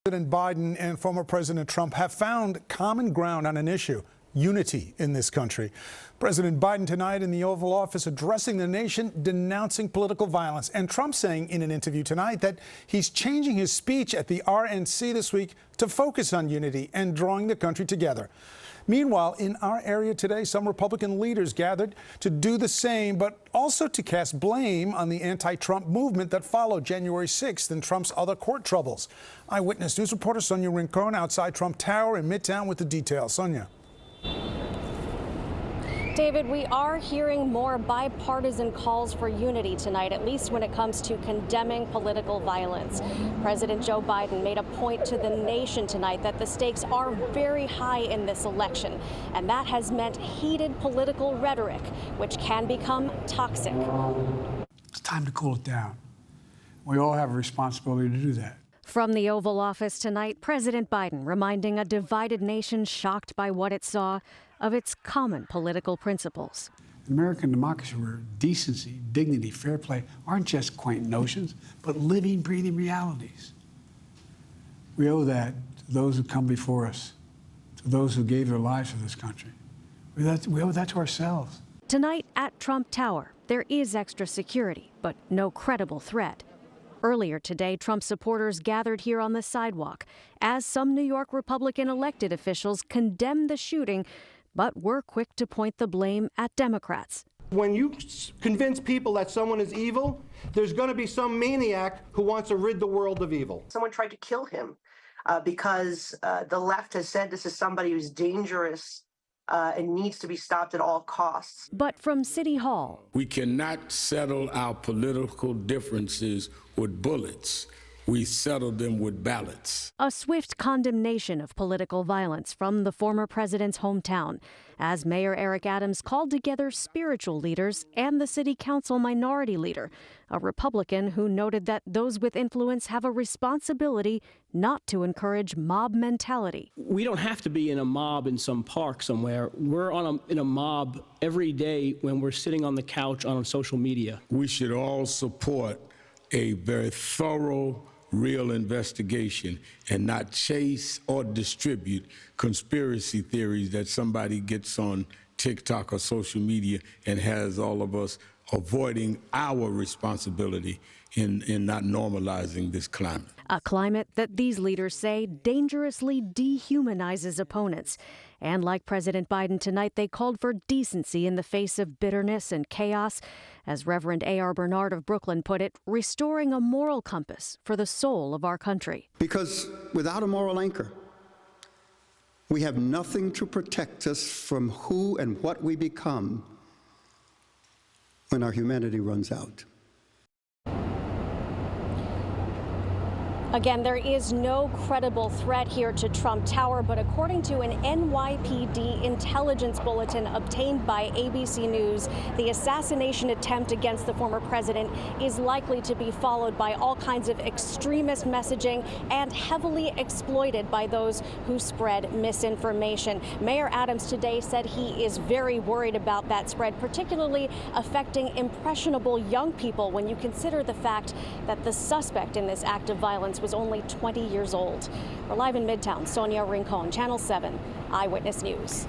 President Biden and former President Trump have found common ground on an issue: unity in this country. President Biden tonight in the Oval Office addressing the nation, denouncing political violence, and Trump saying in an interview tonight that he's changing his speech at the RNC this week to focus on unity and drawing the country together. Meanwhile, in our area today, some Republican leaders gathered to do the same, but also to cast blame on the anti-Trump movement that followed January 6th and Trump's other court troubles. Eyewitness News reporter Sonia Rincon outside Trump Tower in Midtown with the details. Sonia. David, we are hearing more bipartisan calls for unity tonight, at least when it comes to condemning political violence. President Joe Biden made a point to the nation tonight that the stakes are very high in this election, and that has meant heated political rhetoric, which can become toxic. It's time to cool it down. We all have a responsibility to do that. From the Oval Office tonight, President Biden reminding a divided nation shocked by what it saw of its common political principles. American democracy, where decency, dignity, fair play aren't just quaint notions, but living, breathing realities. We owe that to those who come before us, to those who gave their lives for this country. We owe that to ourselves. Tonight at Trump Tower, there is extra security, but no credible threat. Earlier today, Trump supporters gathered here on the sidewalk as some New York Republican elected officials condemned the shooting, but were quick to point the blame at Democrats. When you convince people that someone is evil, there's going to be some maniac who wants to rid the world of evil. Someone tried to kill him because the left has said this is somebody who's dangerous and needs to be stopped at all costs. But from City Hall, we cannot settle our political differences with bullets. We settle them with ballots. A swift condemnation of political violence from the former president's hometown, as Mayor Eric Adams called together spiritual leaders and the city council minority leader, a Republican who noted that those with influence have a responsibility not to encourage mob mentality. We don't have to be in a mob in some park somewhere. We're in a mob every day when we're sitting on the couch on social media. We should all support a very thorough, real investigation and not chase or distribute conspiracy theories that somebody gets on TikTok or social media and has all of us avoiding our responsibility in not normalizing this climate. A climate that these leaders say dangerously dehumanizes opponents. And like President Biden tonight, they called for decency in the face of bitterness and chaos. As Reverend A.R. Bernard of Brooklyn put it, restoring a moral compass for the soul of our country. Because without a moral anchor, we have nothing to protect us from who and what we become when our humanity runs out. Again, there is no credible threat here to Trump Tower, but according to an NYPD intelligence bulletin obtained by ABC News, the assassination attempt against the former president is likely to be followed by all kinds of extremist messaging and heavily exploited by those who spread misinformation. Mayor Adams today said he is very worried about that spread, particularly affecting impressionable young people when you consider the fact that the suspect in this act of violence was only 20 years old. We're live in Midtown. Sonia Rincon, Channel 7, Eyewitness News.